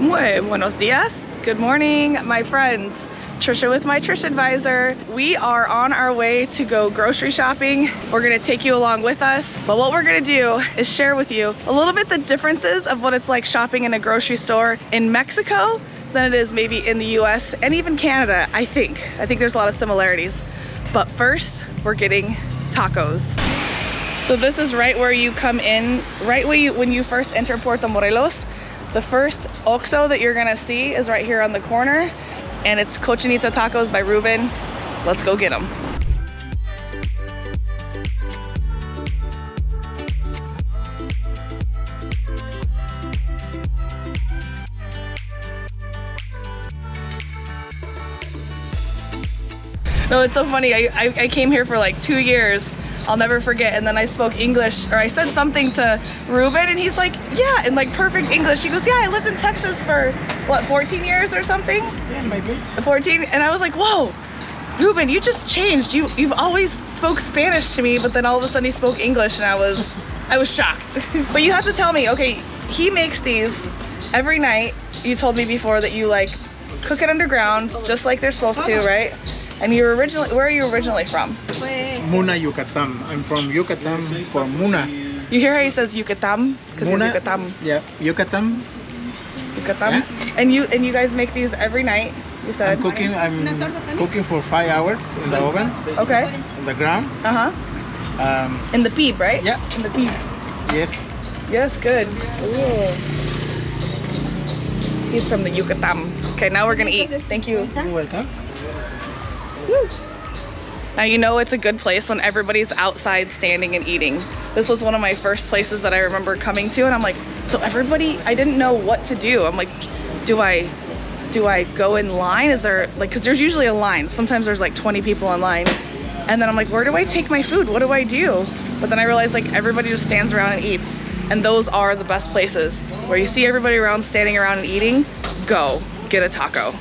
Muy buenos dias. Good morning, my friends. Trisha with my Trish advisor. We are on our way to go grocery shopping. We're gonna take you along with us. But what we're gonna do is share with you a little bit the differences of what it's like shopping in a grocery store in Mexico than it is maybe in the US and even Canada, I think. I think there's a lot of similarities. But first, we're getting tacos. So this is right where you come in, right when you first enter Puerto Morelos. The first Oxxo that you're gonna see is right here on the corner, and it's Cochinita Tacos by Ruben. Let's go get them. No, it's so funny. I came here for like 2 years. I'll never forget. And then I spoke English, or I said something to Ruben, and he's like, yeah, in like perfect English. He goes, yeah, I lived in Texas for what, 14 years or something? Yeah, maybe. 14. And I was like, whoa, Ruben, you just changed. You've always spoke Spanish to me, but then all of a sudden he spoke English, and I was shocked. But you have to tell me, okay, he makes these every night. You told me before that you like cook it underground, just like they're supposed to, right? And you're originally, where are you originally from? Muna, Yucatan. I'm from Yucatan, from Muna. You hear how he says Yucatan? Because you're Yucatan. Yeah, Yucatan. Yucatan. Yeah. And you guys make these every night, you said? I'm cooking for 5 hours in the oven. Okay. On the ground. Uh-huh. In the peep, right? Yeah. In the peep. Yes. Yes, good. Ooh. He's from the Yucatan. Okay, now we're gonna eat. Thank you. You're welcome. Woo. Now you know it's a good place when everybody's outside standing and eating. This was one of my first places that I remember coming to, and I'm like, so everybody, I didn't know what to do. I'm like, do I go in line? Is there like, because there's usually a line. Sometimes there's like 20 people in line. And then I'm like, where do I take my food? What do I do? But then I realized like everybody just stands around and eats. And those are the best places where you see everybody around standing around and eating. Go get a taco.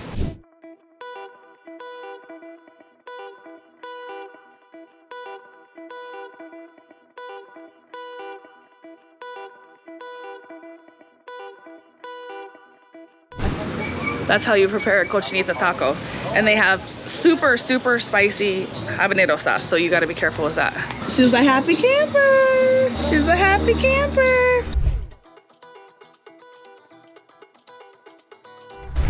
That's how you prepare a cochinita taco. And they have super, super spicy habanero sauce, so you gotta be careful with that. She's a happy camper. She's a happy camper.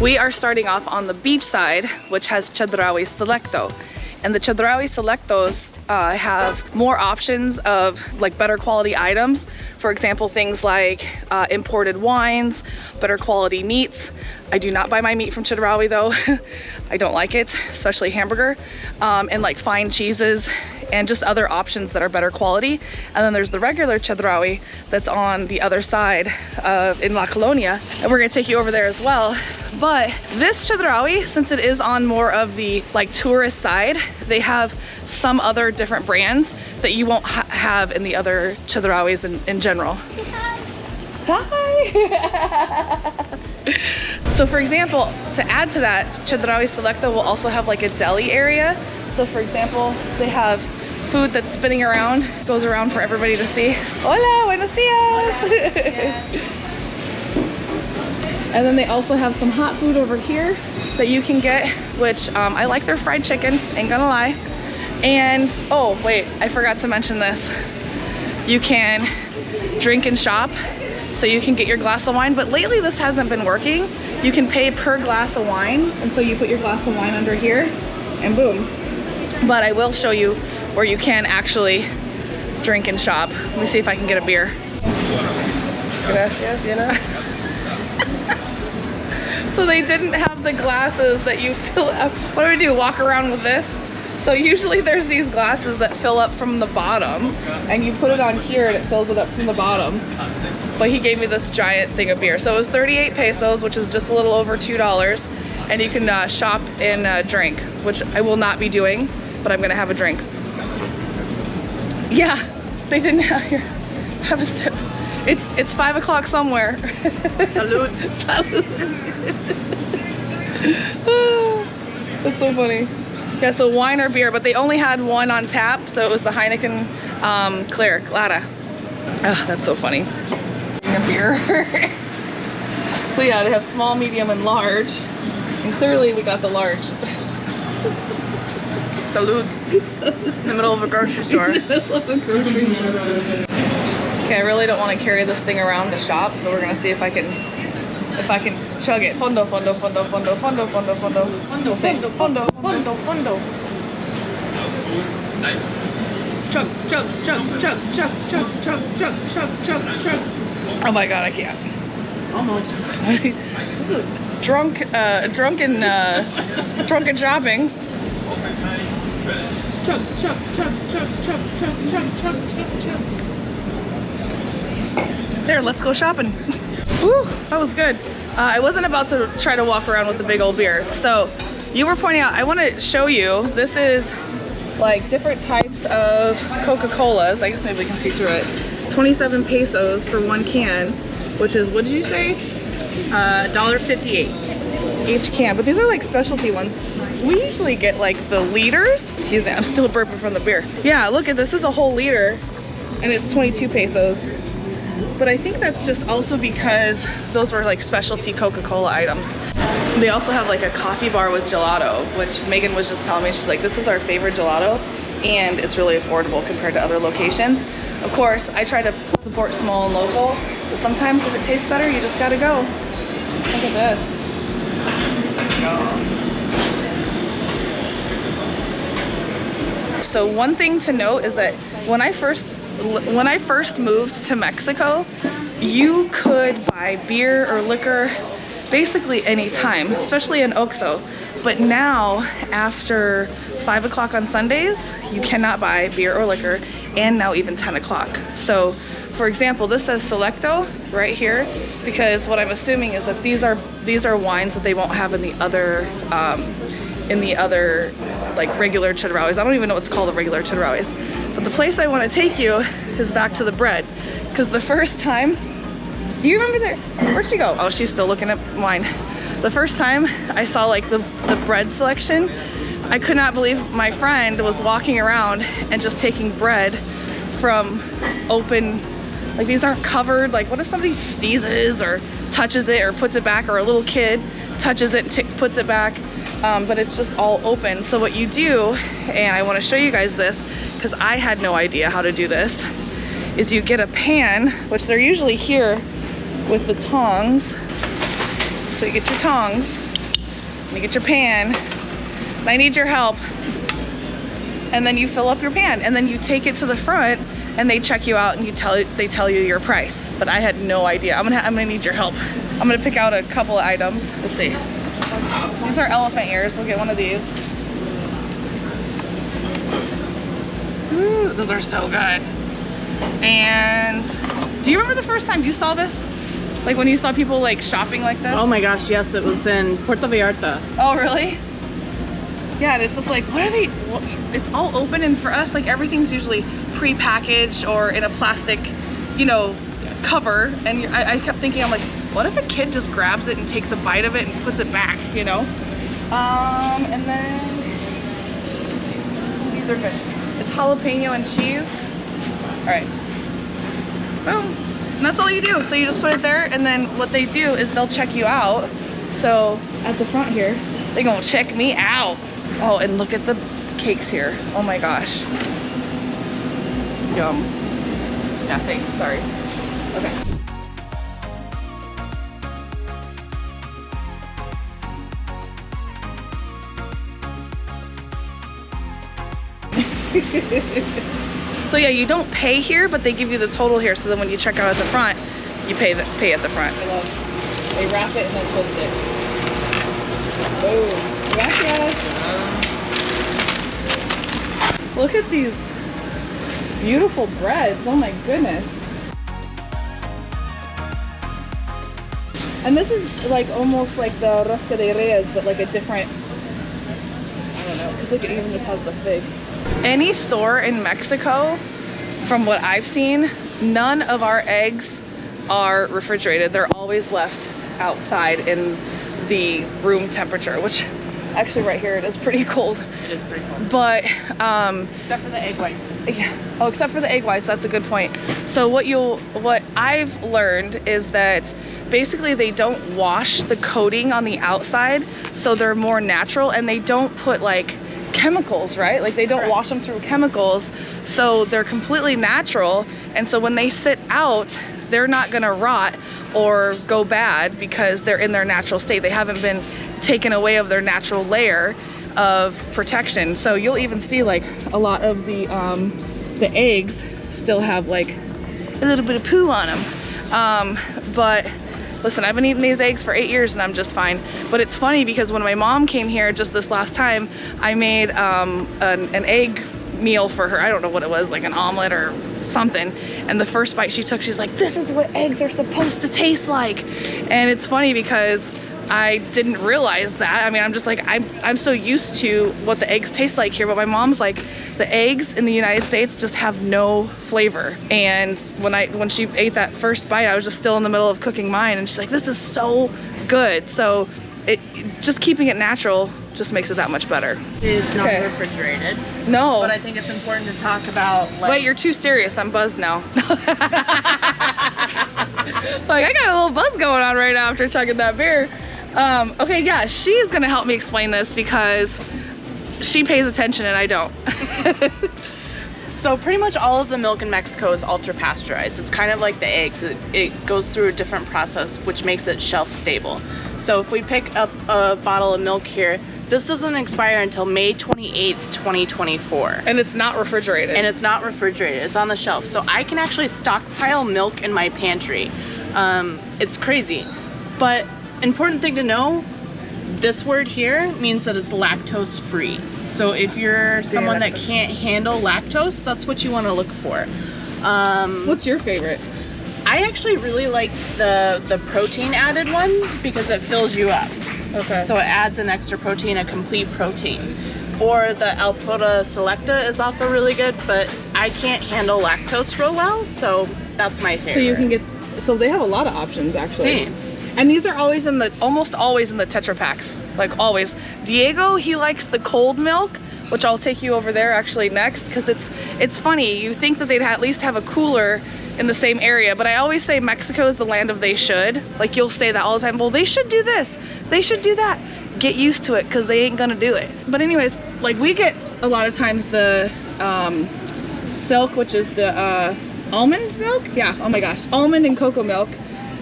We are starting off on the beach side, which has Chedraui Selecto. And the Chedraui Selectos have more options of like better quality items. For example, things like imported wines, better quality meats. I do not buy my meat from Chedraui though. I don't like it, especially hamburger. And like fine cheeses and just other options that are better quality. And then there's the regular Chedraui that's on the other side in La Colonia. And we're gonna take you over there as well. But this Chedraui, since it is on more of the like tourist side, they have some other different brands that you won't have in the other Chedrauis in general. Hi! So for example, to add to that, Chedraui Selecto will also have like a deli area. So for example, they have food that's spinning around, goes around for everybody to see. Hola, buenos dias! Hola. And then they also have some hot food over here that you can get, which I like their fried chicken, ain't gonna lie. And, oh wait, I forgot to mention this. You can drink and shop, so you can get your glass of wine, but lately this hasn't been working. You can pay per glass of wine, and so you put your glass of wine under here, and boom. But I will show you where you can actually drink and shop. Let me see if I can get a beer. Gracias, you know? So they didn't have the glasses that you fill up. What do we do, walk around with this? So usually there's these glasses that fill up from the bottom, and you put it on here and it fills it up from the bottom. But he gave me this giant thing of beer. So it was 38 pesos, which is just a little over $2. And you can shop and drink, which I will not be doing, but I'm gonna have a drink. Yeah, they didn't have here. Have a sip. It's 5 o'clock somewhere. Salud. Salud. That's so funny. Yeah, so wine or beer, but they only had one on tap, so it was the Heineken Clara. Oh, that's so funny. A beer. So yeah, they have small, medium, and large. And clearly we got the large. Salud. In the middle of a grocery store. Okay, I really don't want to carry this thing around the shop, so we're gonna see if I can chug it. Fondo, fondo, fondo, fondo, fondo, fondo, fondo. Fondo, fondo, fondo, fondo, fondo. Chug, chug, chug, chug, chug, chug, chug, chug, chug, chug, chug. Oh my god, I can't. Almost. This is drunken shopping. Chug, chug, chug, chug, chug, chug, chug, chug, chug, chug. There, let's go shopping. Woo, that was good. I wasn't about to try to walk around with a big old beer. So you were pointing out, I want to show you, this is like different types of Coca-Colas. I guess maybe we can see through it. 27 pesos for one can, which is, what did you say? $1.58 each can, but these are like specialty ones. We usually get like the liters. Excuse me, I'm still burping from the beer. Yeah, look at this, is a whole liter and it's 22 pesos. But I think that's just also because those were like specialty Coca-Cola items. They also have like a coffee bar with gelato, which Megan was just telling me, she's like, this is our favorite gelato and it's really affordable compared to other locations. Of course, I try to support small and local, but sometimes if it tastes better, you just gotta go. Look at this. So one thing to note is that when I first moved to Mexico, you could buy beer or liquor basically anytime, especially in Oxxo. But now, after 5 o'clock on Sundays, you cannot buy beer or liquor, and now even 10 o'clock. So, for example, this says Selecto right here, because what I'm assuming is that these are wines that they won't have in the other like regular cheddarauis. I don't even know what's called the regular cheddarauis. But the place I want to take you is back to the bread, because the first time, do you remember there? Where'd she go? Oh, she's still looking at wine. The first time I saw like the bread selection, I could not believe my friend was walking around and just taking bread from open, like these aren't covered. Like what if somebody sneezes or touches it or puts it back, or a little kid touches it and puts it back, but it's just all open. So what you do, and I want to show you guys this because I had no idea how to do this, is you get a pan, which they're usually here with the tongs. So you get your tongs, and you get your pan, and I need your help. And then you fill up your pan, and then you take it to the front, and they check you out, and they tell you your price. But I had no idea. I'm gonna need your help. I'm gonna pick out a couple of items. Let's see. These are elephant ears. We'll get one of these. Ooh, those are so good. And do you remember the first time you saw this? Like when you saw people like shopping like this? Oh my gosh, yes, it was in Puerto Vallarta. Oh really? Yeah, and it's just like, what are they, it's all open, and for us, like everything's usually pre-packaged or in a plastic, you know, cover. And I kept thinking, I'm like, what if a kid just grabs it and takes a bite of it and puts it back, you know? And then, these are good. It's jalapeno and cheese. All right, boom. And that's all you do. So you just put it there, and then what they do is they'll check you out. So at the front here, they're gonna check me out. Oh, and look at the cakes here. Oh my gosh. Yum. Yeah, thanks, sorry. Okay. So yeah, you don't pay here, but they give you the total here. So then when you check out at the front, you pay at the front. They wrap it and then twist it. Oh, gracias. Look at these beautiful breads. Oh my goodness. And this is like almost like the rosca de reyes, but like a different, I don't know, because look, it even just has the fig. Any store in Mexico, from what I've seen, none of our eggs are refrigerated. They're always left outside in the room temperature, which actually right here it is pretty cold. It is pretty cold. But except for the egg whites. Yeah. Oh, except for the egg whites. That's a good point. So what I've learned is that basically they don't wash the coating on the outside, so they're more natural, and they don't put like chemicals, right? Like they don't wash them through chemicals, so they're completely natural. And so when they sit out, they're not gonna rot or go bad because they're in their natural state. They haven't been taken away of their natural layer of protection. So you'll even see like a lot of the eggs still have like a little bit of poo on them. But listen, I've been eating these eggs for 8 years and I'm just fine. But it's funny because when my mom came here just this last time, I made an egg meal for her. I don't know what it was, like an omelet or something. And the first bite she took, she's like, this is what eggs are supposed to taste like. And it's funny because I didn't realize that. I mean, I'm just like, I'm so used to what the eggs taste like here, but my mom's like, the eggs in the United States just have no flavor. And when she ate that first bite, I was just still in the middle of cooking mine, and she's like, this is so good. So just keeping it natural just makes it that much better. It is not refrigerated. No. But I think it's important to talk about like... Wait, you're too serious. I'm buzzed now. Like, I got a little buzz going on right now after chugging that beer. Okay, yeah, she's gonna help me explain this because she pays attention and I don't. So pretty much all of the milk in Mexico is ultra pasteurized. It's kind of like the eggs. It goes through a different process which makes it shelf stable. So if we pick up a bottle of milk here, this doesn't expire until May 28th, 2024. And it's not refrigerated. And it's not refrigerated, it's on the shelf. So I can actually stockpile milk in my pantry. It's crazy. But important thing to know, this word here means that it's lactose free. So if you're someone that can't handle lactose, that's what you want to look for. What's your favorite? I actually really like the protein added one because it fills you up. Okay. So it adds an extra protein, a complete protein. Or the Al Pura Selecta is also really good, but I can't handle lactose real well, so that's my favorite. So you can get, so they have a lot of options actually. Damn. And these are always almost always in the Tetra Paks, like always. Diego, he likes the cold milk, which I'll take you over there actually next, because it's funny. You think that they'd at least have a cooler in the same area, but I always say Mexico is the land of they should. Like you'll say that all the time. Well, they should do this, they should do that. Get used to it because they ain't gonna do it. But anyways, like we get a lot of times the silk, which is the almond milk. Yeah, oh my gosh, almond and cocoa milk.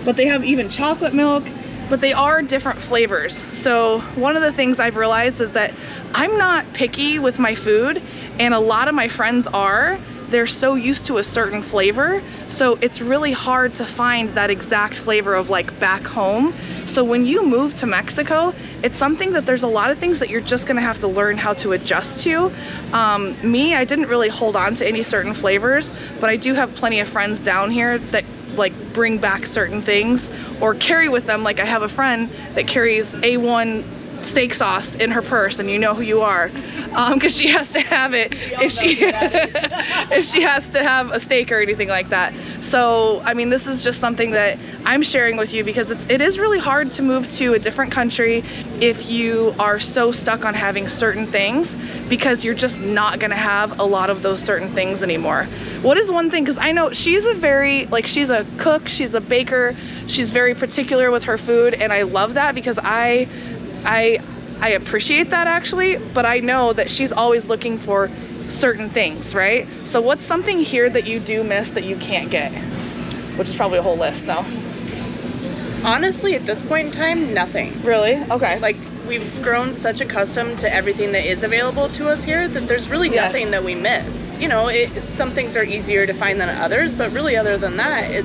But they have even chocolate milk, but they are different flavors. So one of the things I've realized is that I'm not picky with my food, and a lot of my friends are. They're so used to a certain flavor, so it's really hard to find that exact flavor of like back home. So when you move to Mexico, it's something that there's a lot of things that you're just gonna have to learn how to adjust to. Me, I didn't really hold on to any certain flavors, but I do have plenty of friends down here that like bring back certain things or carry with them. Like I have a friend that carries A1 steak sauce in her purse, and you know who you are, because she has to have it if she has to have a steak or anything like that. So I mean, this is just something that I'm sharing with you because it is really hard to move to a different country if you are so stuck on having certain things, because you're just not gonna have a lot of those certain things anymore. What is one thing, because I know she's she's a cook, she's a baker, she's very particular with her food, and I love that because I appreciate that actually, but I know that she's always looking for certain things, right? So what's something here that you do miss that you can't get? Which is probably a whole list though. Honestly, at this point in time, nothing. Really? Okay. Like, we've grown such accustomed to everything that is available to us here that there's really nothing that we miss. You know, some things are easier to find than others, but really other than that,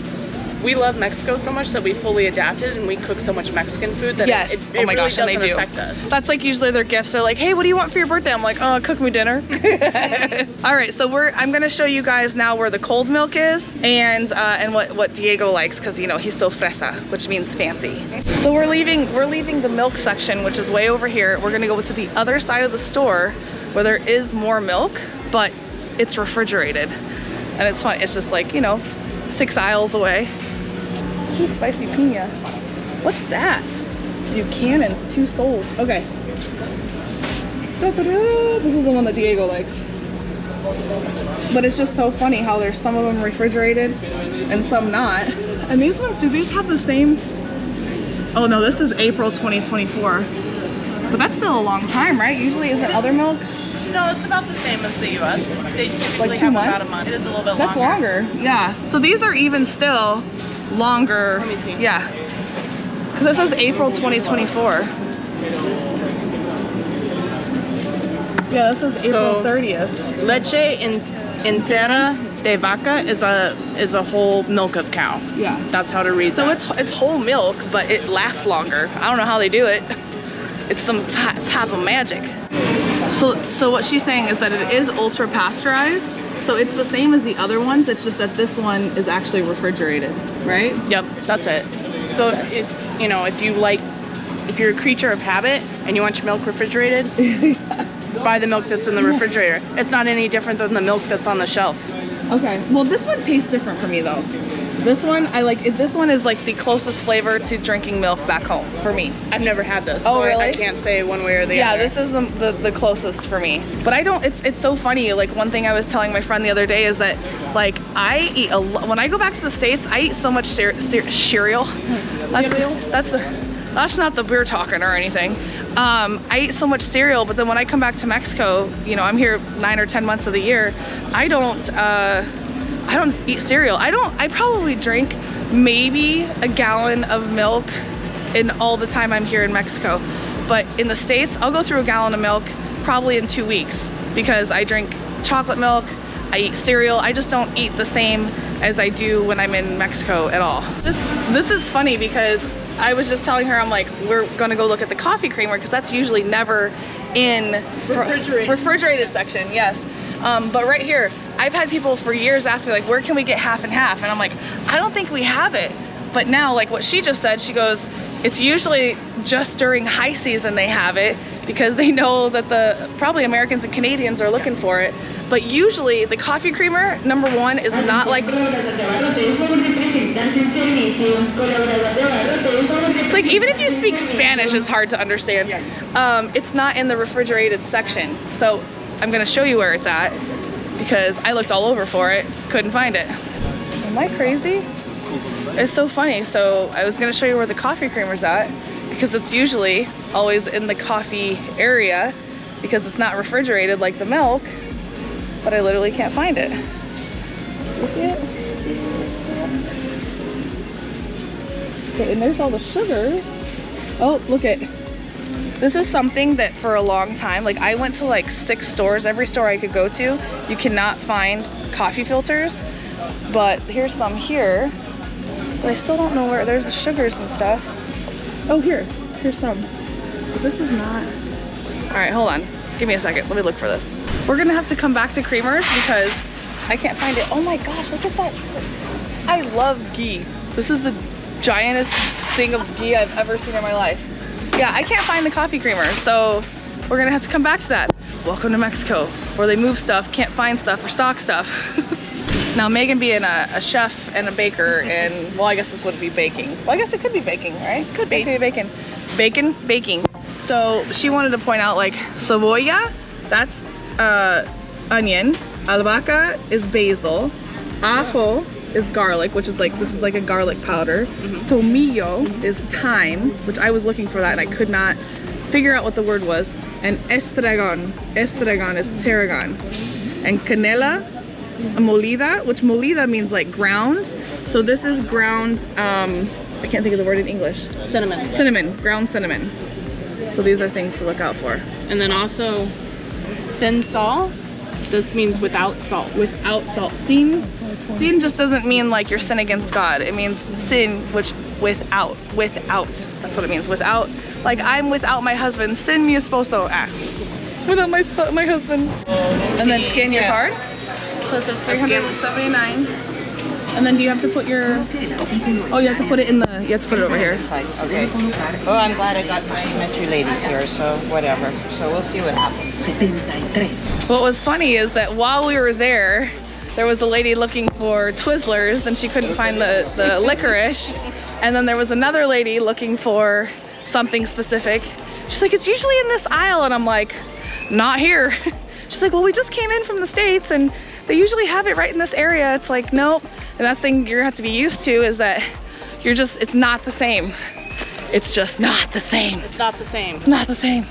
we love Mexico so much that we fully adapted, and we cook so much Mexican food that it oh my really gosh, and doesn't they do. affect us. That's like usually their gifts. They're like, hey, what do you want for your birthday? I'm like, oh, cook me dinner. All right, so I'm gonna show you guys now where the cold milk is and what Diego likes, because you know he's so fresa, which means fancy. So we're leaving the milk section, which is way over here. We're gonna go to the other side of the store where there is more milk, but it's refrigerated, and it's fun. It's just like, you know, 6 aisles away. Ooh, spicy piña. What's that? Buchanan's 2 souls. Okay. This is the one that Diego likes. But it's just so funny how there's some of them refrigerated and some not. And these ones, do these have the same? Oh no, this is April 2024. But that's still a long time, right? Usually isn't other milk? No, it's about the same as the US. They typically Like 2 have months? about a month. It is a little bit That's longer. Yeah. So these are even still longer. Let me see. Yeah. Because this is April 2024. Yeah, this is April 30th. Leche entera de vaca is a whole milk of cow. Yeah. That's how to read So that. it's whole milk, but it lasts longer. I don't know how they do it. It's some type of magic. So what she's saying is that it is ultra pasteurized. So it's the same as the other ones. It's just that this one is actually refrigerated, right? Yep, that's it. So if you know, if you're a creature of habit and you want your milk refrigerated, buy the milk that's in the refrigerator. It's not any different than the milk that's on the shelf. Okay. Well, this one tastes different for me though. This one, I like it. This one is like the closest flavor to drinking milk back home for me. I've never had this. Oh, so really? I can't say one way or the Yeah, other. this is the closest for me. But I don't, it's so funny. Like one thing I was telling my friend the other day is that like I eat when I go back to the States, I eat so much cereal. That's not the beer talking or anything. I eat so much cereal, but then when I come back to Mexico, you know, I'm here 9 or 10 months of the year. I don't eat cereal. I probably drink maybe a gallon of milk in all the time I'm here in Mexico. But in the States, I'll go through a gallon of milk probably in 2 weeks because I drink chocolate milk, I eat cereal. I just don't eat the same as I do when I'm in Mexico at all. This is funny because I was just telling her, I'm like, we're gonna go look at the coffee creamer because that's usually never in refrigerated section, yes. But right here, I've had people for years ask me like, where can we get half and half? And I'm like, I don't think we have it. But now, like what she just said, she goes, it's usually just during high season they have it because they know that probably Americans and Canadians are looking for it. But usually the coffee creamer, number one, is not like, it's like even if you speak Spanish, it's hard to understand. It's not in the refrigerated section. So I'm gonna show you where it's at because I looked all over for it, couldn't find it. Am I crazy? It's so funny. So I was gonna show you where the coffee creamer's at because it's usually always in the coffee area because it's not refrigerated like the milk, but I literally can't find it. You see it? Okay, and there's all the sugars. Oh, look at. This is something that for a long time, like I went to like 6 stores, every store I could go to, you cannot find coffee filters, but here's some here, but I still don't know where, there's the sugars and stuff. Oh, here's some. But this is not. All right, hold on, give me a second, let me look for this. We're gonna have to come back to creamers because I can't find it. Oh my gosh, look at that. I love ghee. This is the giantest thing of ghee I've ever seen in my life. Yeah, I can't find the coffee creamer, so we're gonna have to come back to that. Welcome to Mexico, where they move stuff, can't find stuff, or stock stuff. Now, Megan being a chef and a baker, and well, I guess this wouldn't be baking. Well, I guess it could be baking, right? Could be bacon. Baking. So she wanted to point out like cebolla, that's onion, albahaca is basil, ajo is garlic, which is like, this is like a garlic powder. Tomillo is thyme, which I was looking for that and I could not figure out what the word was. And estragon is tarragon. And canela molida, which molida means like ground. So this is ground, I can't think of the word in English. Cinnamon, ground cinnamon. So these are things to look out for. And then also sin sal. This means without salt. Without salt. Sin just doesn't mean like your sin against God. It means sin, which without. That's what it means. Without, like I'm without my husband. Sin mi esposo. Without my husband. And then scan your card. So it says 379. And then do you have to put your, oh, you have to put it in the, you have to put it over here. Okay. Well, I'm glad I met you ladies here, so whatever. So we'll see what happens. What was funny is that while we were there was a lady looking for Twizzlers and she couldn't find the licorice. And then there was another lady looking for something specific. She's like, it's usually in this aisle. And I'm like, not here. She's like, well, we just came in from the States and they usually have it right in this area. It's like, nope. And that's the thing you're gonna have to be used to is that it's not the same. It's just not the same. It's not the same. It's not the same.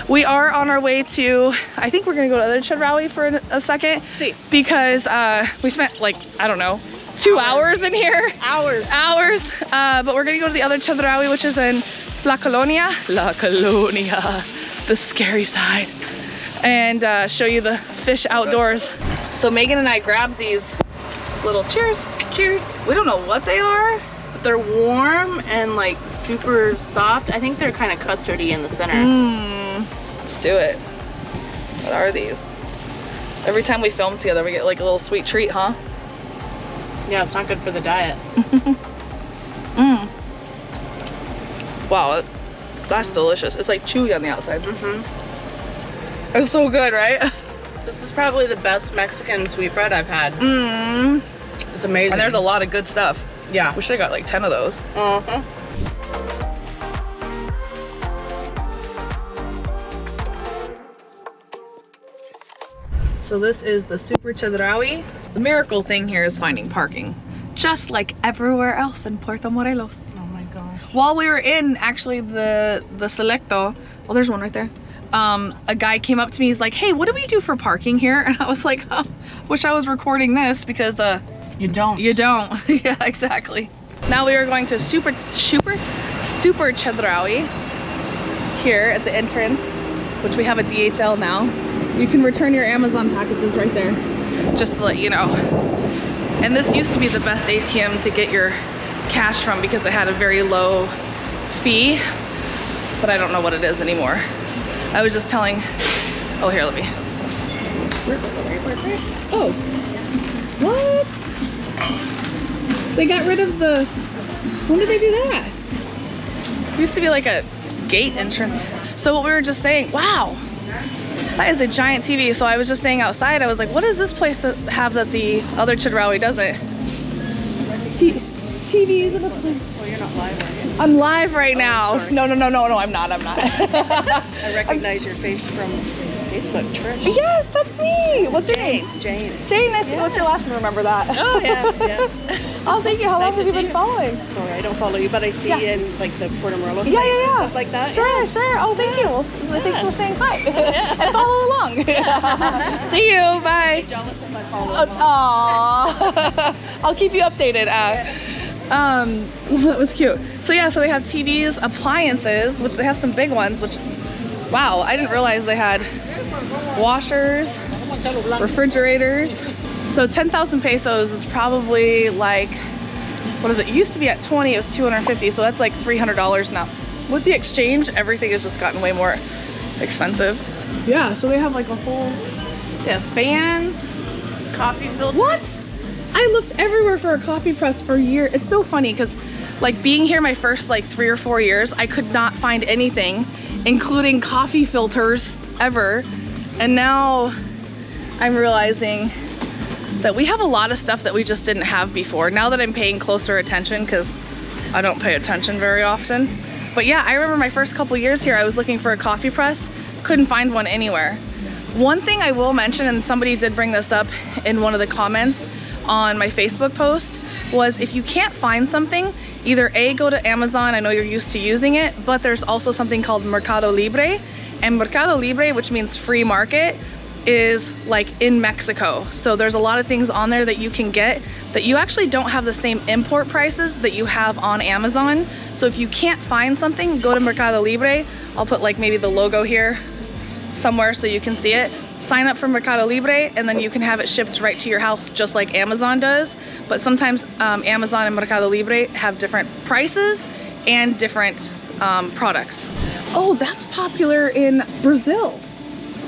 We are on our way to, I think we're gonna go to the other Chedraui for a second. See. Because we spent like, I don't know, 2 hours in here. Hours. But we're gonna go to the other Chedraui, which is in La Colonia. La Colonia, the scary side. And show you the fish outdoors. So Megan and I grabbed these little, cheers. We don't know what they are. They're warm and like super soft. I think they're kind of custardy in the center. Let's do it. What are these? Every time we film together, we get like a little sweet treat, huh? Yeah, it's not good for the diet. Wow, that's delicious. It's like chewy on the outside. It's so good, right? This is probably the best Mexican sweetbread I've had. It's amazing. And there's a lot of good stuff. Yeah. We should have got like 10 of those. So this is the Super Chedraui. The miracle thing here is finding parking. Just like everywhere else in Puerto Morelos. Oh my gosh. While we were in actually the Selecto, well, there's one right there. A guy came up to me, he's like, hey, what do we do for parking here? And I was like, oh, wish I was recording this because You don't. Yeah, exactly. Now we are going to Super Chedraui here at the entrance, which we have a DHL now. You can return your Amazon packages right there, just to let you know. And this used to be the best ATM to get your cash from because it had a very low fee, but I don't know what it is anymore. I was just telling, oh here, let me. Oh, what? They got rid of the, when did they do that? It used to be like a gate entrance. So what we were just saying, wow, that is a giant TV. So I was just saying outside, I was like, what does this place have that the other Chedraui doesn't? TVs in a place. Oh, you're not live, are you? I'm live right now. Sorry. No, I'm not. I recognize your face from Facebook, Trish. Yes, that's me. What's your name? Jane. Jane, what's your last name? Remember that. Oh, yes. Oh, thank you. How long Nice have you to been see you. following? Sorry, I don't follow you, but I see you in like the Puerto Morelos Yeah. and stuff like that. Sure. Oh, thank you. Well, thanks for saying hi. And follow along. See you. Bye. Jealous of my follow. Aww. I'll keep you updated. That was cute. So yeah, so they have TVs, appliances, which they have some big ones, which, wow, I didn't realize they had washers, refrigerators. So 10,000 pesos is probably like, what is it? It used to be at 20, it was 250, so that's like $300 now. With the exchange, everything has just gotten way more expensive. Yeah, so they have like a whole, they have fans. Coffee filters. What? I looked everywhere for a coffee press for years. It's so funny because like being here my first like 3 or 4 years, I could not find anything, including coffee filters ever. And now I'm realizing that we have a lot of stuff that we just didn't have before. Now that I'm paying closer attention, because I don't pay attention very often. But yeah, I remember my first couple years here, I was looking for a coffee press, couldn't find one anywhere. One thing I will mention, and somebody did bring this up in one of the comments on my Facebook post, was if you can't find something, either A, go to Amazon, I know you're used to using it, but there's also something called Mercado Libre. And Mercado Libre, which means free market, is like in Mexico. So there's a lot of things on there that you can get that you actually don't have the same import prices that you have on Amazon. So if you can't find something, go to Mercado Libre. I'll put like maybe the logo here somewhere so you can see it. Sign up for Mercado Libre and then you can have it shipped right to your house just like Amazon does. But sometimes Amazon and Mercado Libre have different prices and different products. Oh, that's popular in Brazil.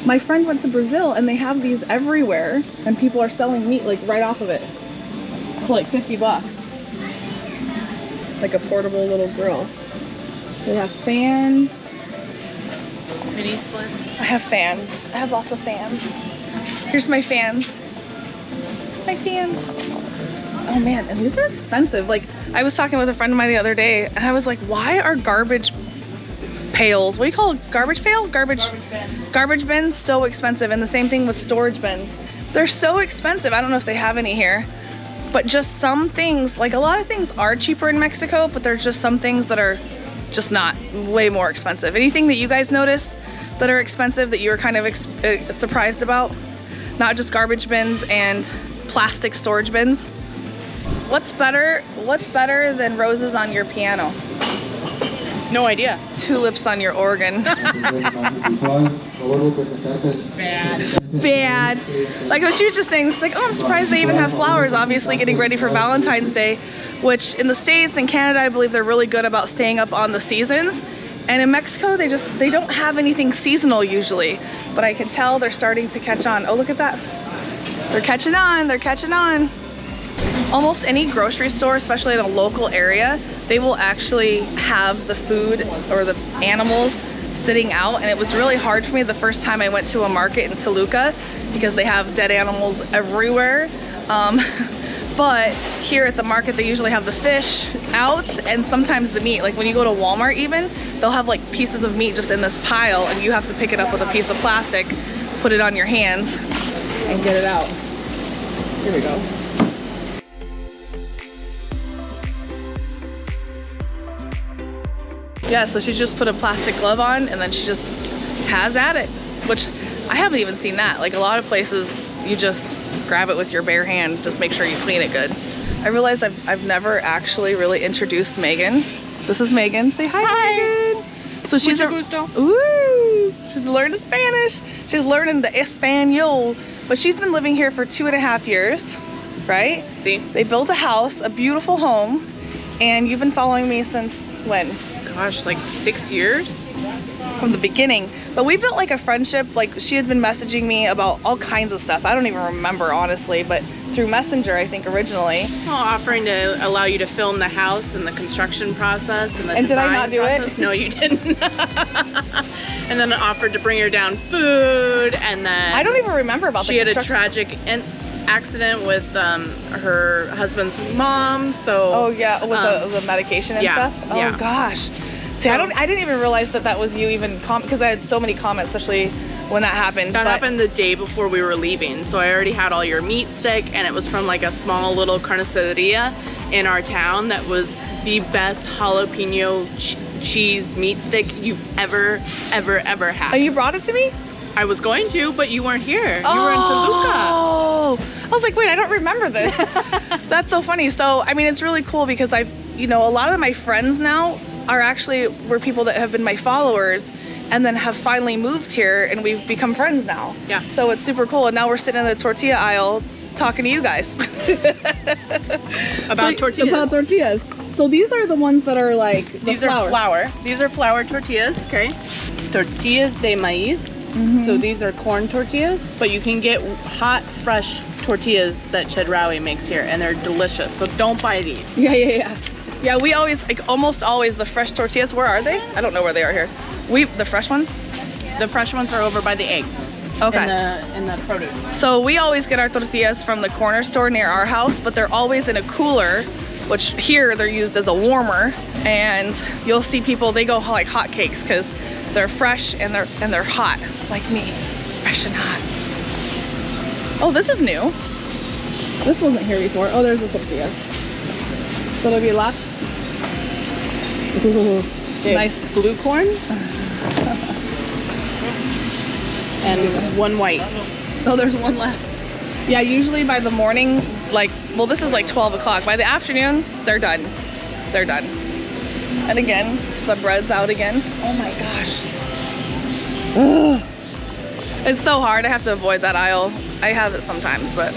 My friend went to Brazil and they have these everywhere and people are selling meat like right off of it. So like 50 bucks. Like a portable little grill. They have fans. Mini splits. I have fans. I have lots of fans. Here's my fans. My fans. Oh man, and these are expensive. Like I was talking with a friend of mine the other day and I was like, why are garbage pails. What do you call it? Garbage pail? Garbage bins, so expensive. And the same thing with storage bins. They're so expensive. I don't know if they have any here, but just some things, like a lot of things are cheaper in Mexico, but there's just some things that are just not, way more expensive. Anything that you guys notice that are expensive that you're kind of surprised about? Not just garbage bins and plastic storage bins. What's better than roses on your piano? No idea. Tulips on your organ. Bad. Like what she was just saying, she's like, oh, I'm surprised they even have flowers, obviously getting ready for Valentine's Day, which in the States and Canada, I believe they're really good about staying up on the seasons. And in Mexico, they don't have anything seasonal usually, but I can tell they're starting to catch on. Oh, look at that. They're catching on, they're catching on. Almost any grocery store, especially in a local area, they will actually have the food or the animals sitting out. And it was really hard for me the first time I went to a market in Toluca because they have dead animals everywhere. But here at the market, they usually have the fish out and sometimes the meat. Like when you go to Walmart even, they'll have like pieces of meat just in this pile and you have to pick it up with a piece of plastic, put it on your hands and get it out. Here we go. Yeah, so she just put a plastic glove on and then she just has at it, which I haven't even seen that. Like a lot of places, you just grab it with your bare hand, just make sure you clean it good. I realized I've never actually really introduced Megan. This is Megan. Say hi, Megan. So she's she's learned Spanish. She's learning the Espanol, but she's been living here for 2.5 years, right? See? They built a house, a beautiful home, and you've been following me since when? Gosh, like 6 years? From the beginning. But we built like a friendship. Like she had been messaging me about all kinds of stuff. I don't even remember honestly, but through Messenger, I think originally. Well, offering to allow you to film the house and the construction process and the And did I not do process. it? No, you didn't. And then offered to bring her down food, and then I don't even remember about she had a tragic accident with her husband's mom. So oh yeah, with the medication and stuff. Oh yeah. Gosh. See, I didn't even realize that was you even because I had so many comments, especially when that happened. That happened the day before we were leaving. So I already had all your meat stick, and it was from like a small little carniceria in our town that was the best jalapeno cheese meat stick you've ever had. Oh, you brought it to me? I was going to, but you weren't here. You were in Toluca. Oh, I was like, wait, I don't remember this. That's so funny. So, I mean, it's really cool because a lot of my friends now were people that have been my followers and then have finally moved here and we've become friends now. Yeah. So it's super cool. And now we're sitting in the tortilla aisle talking to you guys. About tortillas. About tortillas. So these are the ones that are like These are flour. These are flour tortillas, okay? Tortillas de maíz. So these are corn tortillas, but you can get hot, fresh tortillas that Chedraui makes here, and they're delicious. So don't buy these. Yeah. Yeah, we always, like almost always the fresh tortillas, where are they? I don't know where they are here. The fresh ones? The fresh ones are over by the eggs. Okay. In the produce. So we always get our tortillas from the corner store near our house, but they're always in a cooler, which here they're used as a warmer. And you'll see people, they go like hotcakes because they're fresh and they're hot, like me, fresh and hot. Oh, this is new. This wasn't here before. Oh, there's the tortillas. So there'll be lots. Ooh, Nice blue corn. And one white. Oh, there's one left. Yeah, usually by the morning, this is like 12 o'clock. By the afternoon, they're done. They're done. And again, the bread's out again. Oh my gosh. Ugh. It's so hard. I have to avoid that aisle. I have it sometimes, but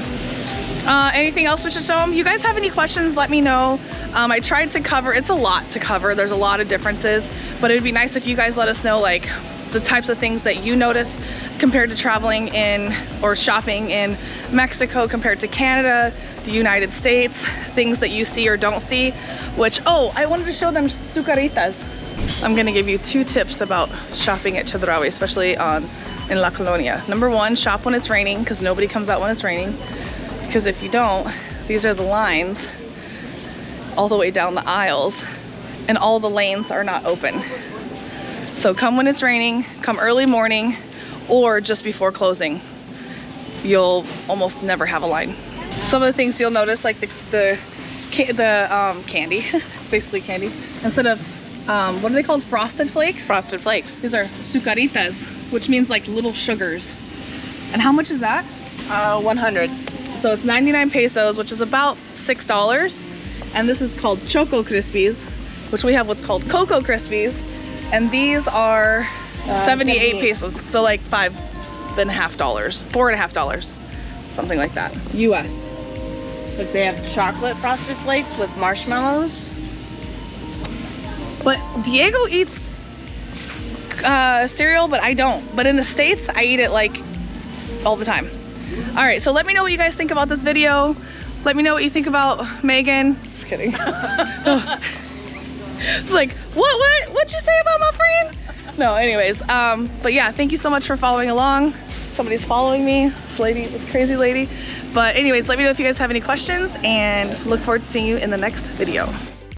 anything else we should show them? You guys have any questions, let me know. I tried to cover, it's a lot to cover. There's a lot of differences, but it'd be nice if you guys let us know like the types of things that you notice compared to traveling in or shopping in Mexico compared to Canada, the United States, things that you see or don't see, which, oh, I wanted to show them sucaritas. I'm gonna give you 2 tips about shopping at Chedraui, especially in La Colonia. Number 1, shop when it's raining, because nobody comes out when it's raining. Because if you don't, these are the lines all the way down the aisles, and all the lanes are not open. So So come when it's raining, come early morning, or just before closing. You'll almost never have a line. Some of the things you'll notice, like the candy, it's basically candy. Instead of, what are they called? Frosted Flakes? Frosted Flakes. These are sucaritas, which means like little sugars. And how much is that? 100. So it's 99 pesos, which is about $6. And this is called Choco Krispies, which we have what's called Cocoa Krispies. And these are 78 pesos. So like $5.50, $4.50, something like that. US. Like they have chocolate Frosted Flakes with marshmallows. But Diego eats cereal, but I don't. But in the States, I eat it like all the time. All right, so let me know what you guys think about this video. Let me know what you think about Megan. Just kidding. Like, what'd you say about my friend? No, anyways, but yeah, thank you so much for following along. Somebody's following me, this crazy lady. But anyways, let me know if you guys have any questions, and look forward to seeing you in the next video.